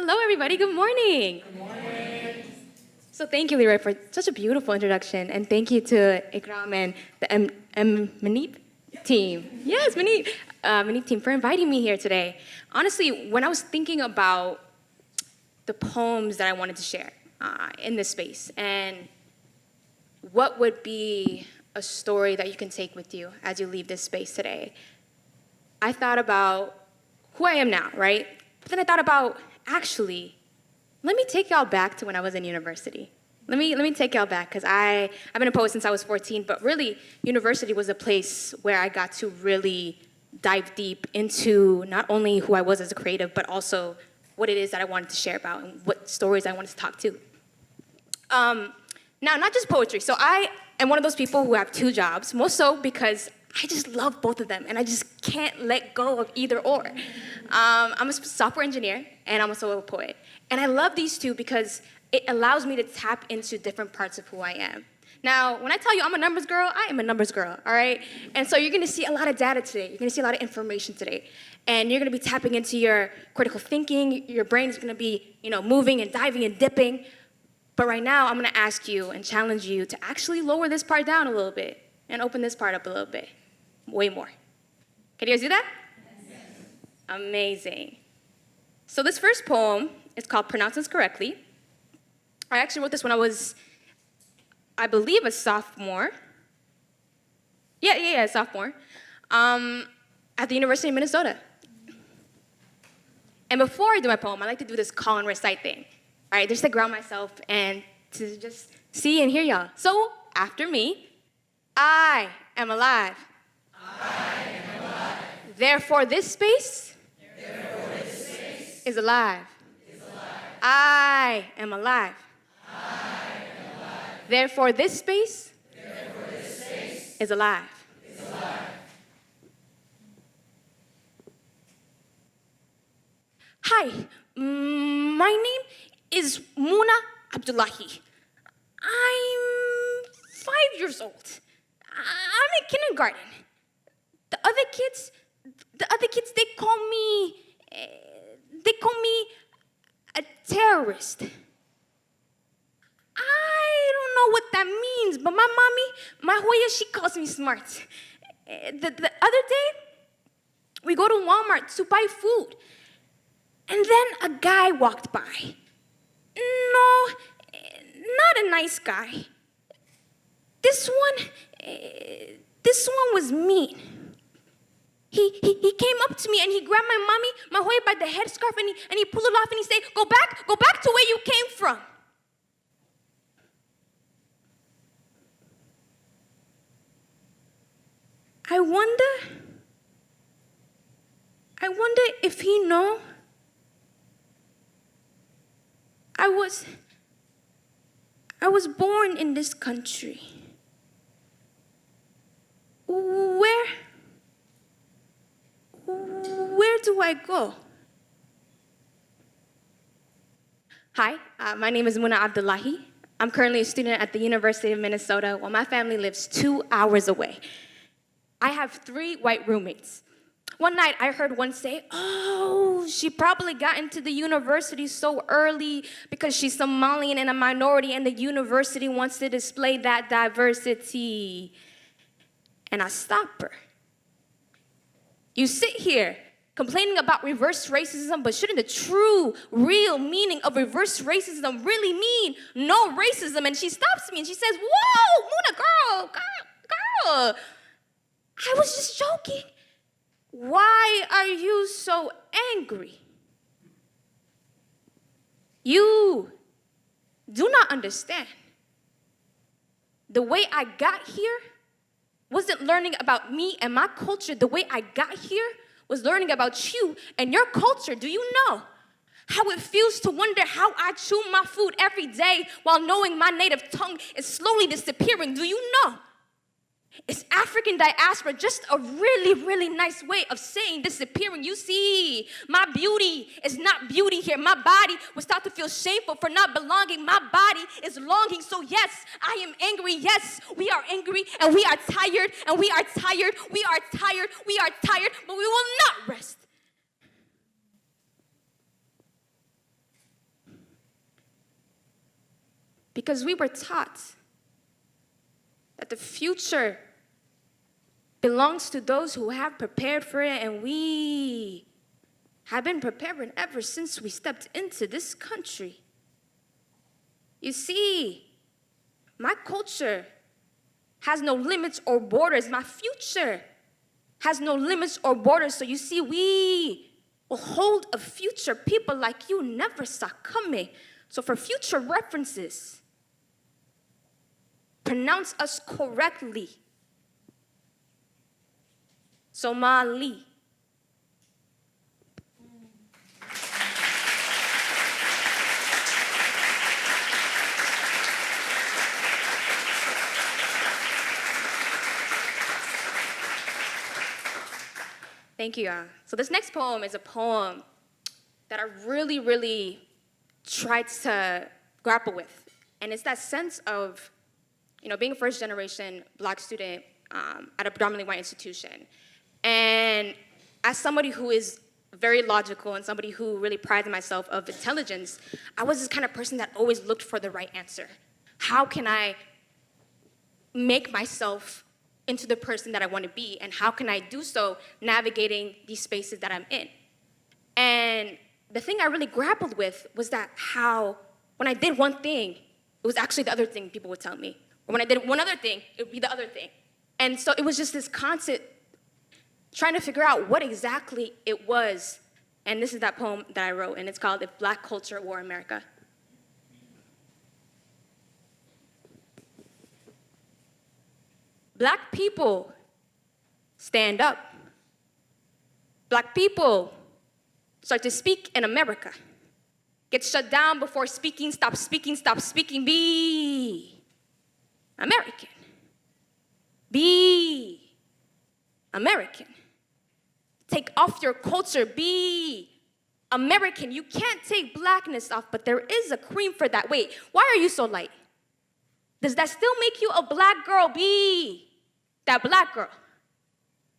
Hello, everybody. Good morning. Good morning. So thank you, Leroy, for such a beautiful introduction, and thank you to Ikram and the Manip team. Yes, Manip team for inviting me here today. Honestly, when I was thinking about the poems that I wanted to share in this space, and what would be a story that you can take with you as you leave this space today, I thought about who I am now, right? But then I thought about, actually, let me take y'all back to when I was in university. Let me take y'all back, because I've been a poet since I was 14, but really, university was a place where I got to really dive deep into not only who I was as a creative, but also what it is that I wanted to share about and what stories I wanted to talk to. Now, not just poetry. So I am one of those people who have two jobs, more so because I just love both of them, and I just can't let go of either or. I'm a software engineer, and I'm also a poet. And I love these two because it allows me to tap into different parts of who I am. Now, when I tell you I'm a numbers girl, I am a numbers girl, all right? And so you're gonna see a lot of data today. You're gonna see a lot of information today. And you're gonna be tapping into your critical thinking. Your brain is gonna be, moving and diving and dipping. But right now, I'm gonna ask you and challenge you to actually lower this part down a little bit and open this part up a little bit, way more. Can you guys do that? Yes. Amazing. So this first poem is called Pronounce This Correctly. I actually wrote this when I was, I believe, a sophomore. Yeah, sophomore. At the University of Minnesota. And before I do my poem, I like to do this call and recite thing. All right, just to ground myself and to just see and hear y'all. So, after me, I am alive. I am alive. Therefore, this space is alive. I am alive. Therefore, this space is alive. Hi, my name is Muna Abdullahi. I'm 5 years old. I'm in kindergarten. The other kids, they call me a terrorist. I don't know what that means, but my mommy, my Hoya, she calls me smart. The other day, we go to Walmart to buy food, and then a guy walked by. No, not a nice guy. This one was mean. He came up to me and he grabbed my mommy, my Hoya, by the headscarf, and he pulled it off and he said, go back to where you came from. I wonder if he know I was born in this country. Where do I go? Hi, my name is Muna Abdullahi. I'm currently a student at the University of Minnesota, while my family lives 2 hours away. I have 3 white roommates. One night, I heard one say, oh, she probably got into the university so early because she's Somalian and a minority, and the university wants to display that diversity. And I stopped her. You sit here complaining about reverse racism, but shouldn't the true, real meaning of reverse racism really mean no racism? And she stops me and she says, whoa, Muna, girl. I was just joking. Why are you so angry? You do not understand. The way I got here wasn't learning about me and my culture. The way I got here was learning about you and your culture. Do you know how it feels to wonder how I chew my food every day while knowing my native tongue is slowly disappearing? Do you know? Is African diaspora just a really, really nice way of saying disappearing? You see, my beauty is not beauty here. My body will start to feel shameful for not belonging. My body is longing. So yes, I am angry. Yes, we are angry and we are tired and we are tired. We are tired. We are tired, but we will not rest. because we were taught that the future belongs to those who have prepared for it, and we have been preparing ever since we stepped into this country. You see, my culture has no limits or borders. My future has no limits or borders. So you see, we will hold a future people like you never saw coming. So for future references, pronounce us correctly. Somali. Thank you. So this next poem is a poem that I really, really tried to grapple with. And it's that sense of, being a first generation Black student at a predominantly white institution. And as somebody who is very logical and somebody who really prides myself of intelligence, I was this kind of person that always looked for the right answer. How can I make myself into the person that I want to be, and how can I do so navigating these spaces that I'm in? And the thing I really grappled with was that how when I did one thing, it was actually the other thing people would tell me. Or when I did one other thing, it would be the other thing. And so it was just this constant trying to figure out what exactly it was. And this is that poem that I wrote, and it's called If Black Culture Wore America. Black people, stand up. Black people, start to speak in America. Get shut down before speaking, stop be American. Be American. Take off your culture, be American. You can't take blackness off, but there is a cream for that. Wait, why are you so light? Does that still make you a Black girl? Be that Black girl.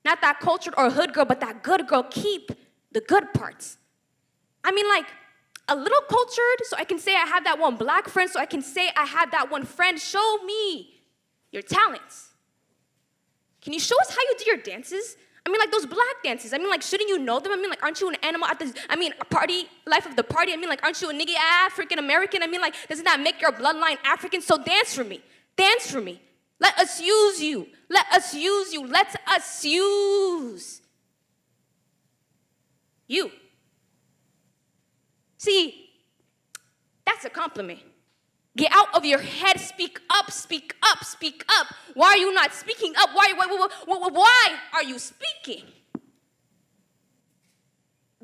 Not that cultured or hood girl, but that good girl. Keep the good parts. I mean, like, a little cultured, so I can say I have that one Black friend, so I can say I have that one friend. Show me your talents. Can you show us how you do your dances? I mean, like those Black dances. I mean, like, shouldn't you know them? I mean, like, aren't you an animal at the, party, life of the party? I mean, like, aren't you a nigga African American? I mean, like, doesn't that make your bloodline African? So dance for me. Dance for me. Let us use you. Let us use you. Let us use you. See, that's a compliment. Get out of your head, speak up, speak up, speak up. Why are you not speaking up? Why are you speaking?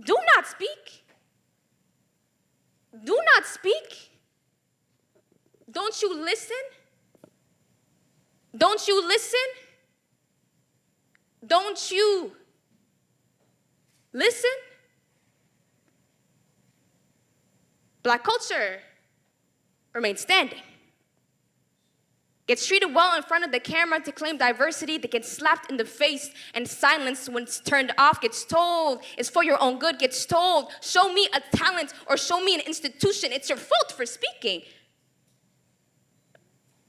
Do not speak. Do not speak. Don't you listen? Don't you listen? Don't you listen? Black culture remains standing. Gets treated well in front of the camera to claim diversity, that gets slapped in the face and silenced when it's turned off, gets told it's for your own good, gets told, show me a talent or show me an institution. It's your fault for speaking.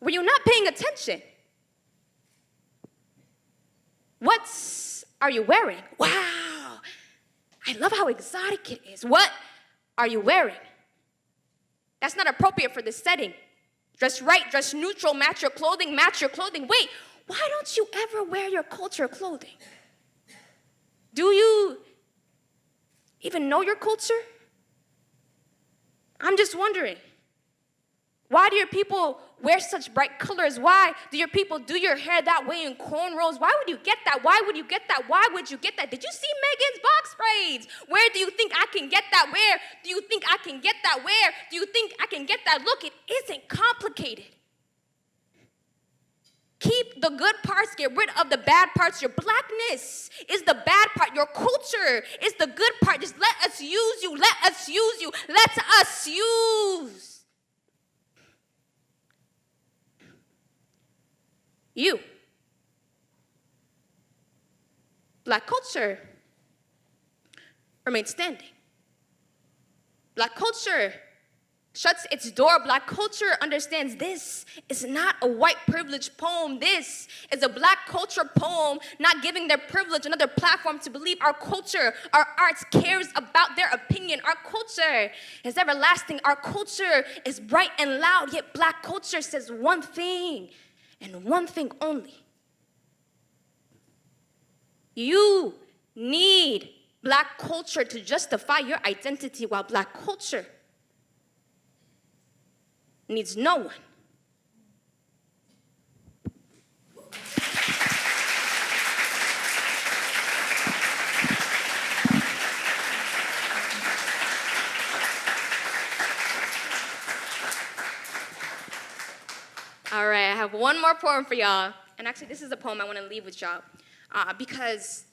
Were you not paying attention? What are you wearing? Wow, I love how exotic it is. What are you wearing? That's not appropriate for this setting. Dress right, dress neutral, match your clothing, match your clothing. Wait, why don't you ever wear your culture clothing? Do you even know your culture? I'm just wondering. Why do your people wear such bright colors? Why do your people do your hair that way in cornrows? Why would you get that? Why would you get that? Why would you get that? Did you see Megan's box braids? Where do you think I can get that? Where do you think I can get that? Where do you think I can get that? Look, it isn't complicated. Keep the good parts, get rid of the bad parts. Your blackness is the bad part. Your culture is the good part. Just let us use you. Let us use you. Let us use you. Black culture remains standing. Black culture shuts its door. Black culture understands this is not a white privilege poem. This is a black culture poem, not giving their privilege another platform to believe our culture, our arts cares about their opinion. Our culture is everlasting. Our culture is bright and loud, yet black culture says one thing and one thing only. You need black culture to justify your identity, while black culture needs no one. All right, I have one more poem for y'all. And actually, this is a poem I want to leave with y'all. Because,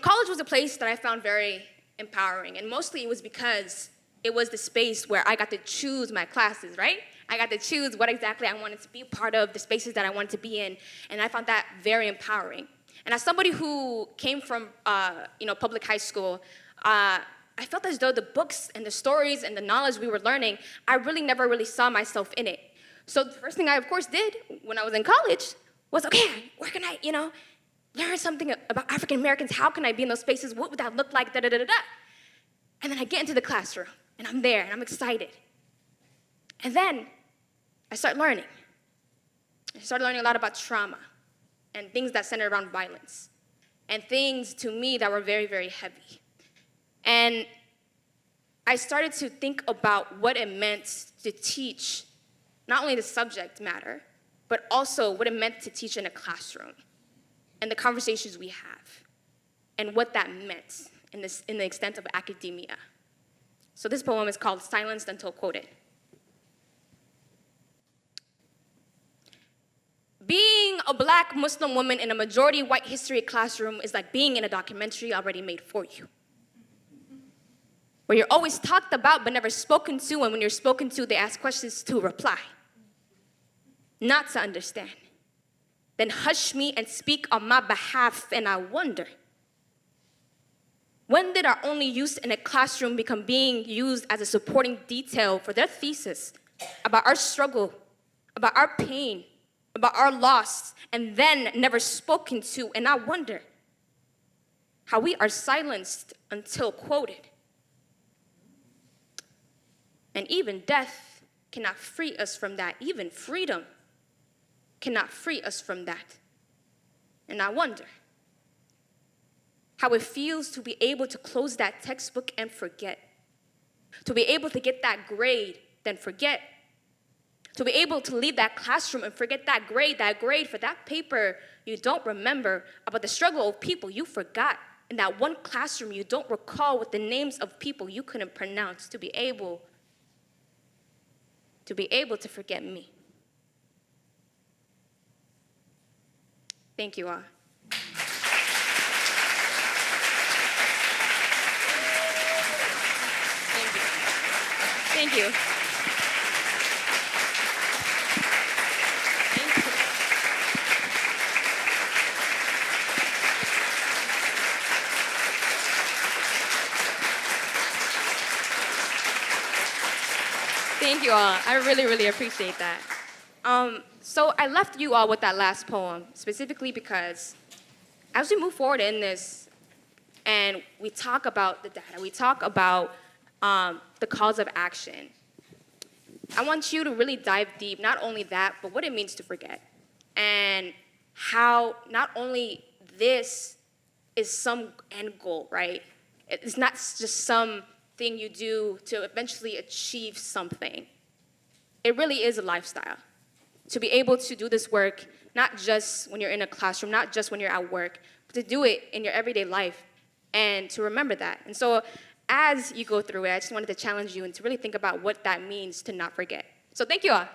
college was a place that I found very empowering. And mostly it was because it was the space where I got to choose my classes, right? I got to choose what exactly I wanted to be part of, the spaces that I wanted to be in. And I found that very empowering. And as somebody who came from, public high school, I felt as though the books and the stories and the knowledge we were learning, I really never really saw myself in it. So the first thing I, of course, did when I was in college was, okay, where can I, learn something about African Americans? How can I be in those spaces? What would that look like? Da, da, da, da, da. And then I get into the classroom, and I'm there, and I'm excited. And then I start learning. I started learning a lot about trauma and things that center around violence and things, to me, that were very, very heavy. And I started to think about what it meant to teach not only the subject matter, but also what it meant to teach in a classroom and the conversations we have and what that meant in the extent of academia. So this poem is called Silenced Until Quoted. Being a black Muslim woman in a majority white history classroom is like being in a documentary already made for you, where you're always talked about but never spoken to, and when you're spoken to, they ask questions to reply, not to understand. Then hush me and speak on my behalf, and I wonder, when did our only use in a classroom become being used as a supporting detail for their thesis about our struggle, about our pain, about our loss, and then never spoken to? And I wonder how we are silenced until quoted. And even death cannot free us from that. Even freedom cannot free us from that. And I wonder how it feels to be able to close that textbook and forget, to be able to get that grade, then forget, to be able to leave that classroom and forget that grade for that paper you don't remember, about the struggle of people you forgot, in that one classroom you don't recall with the names of people you couldn't pronounce, to be able to forget me. Thank you all. Thank you. Thank you all. I really, really appreciate that. So I left you all with that last poem, specifically because as we move forward in this and we talk about the data, we talk about the calls of action, I want you to really dive deep, not only that, but what it means to forget. And how not only this is some end goal, right? It's not just something you do to eventually achieve something. It really is a lifestyle. To be able to do this work, not just when you're in a classroom, not just when you're at work, but to do it in your everyday life and to remember that. And so as you go through it, I just wanted to challenge you and to really think about what that means to not forget. So thank you all.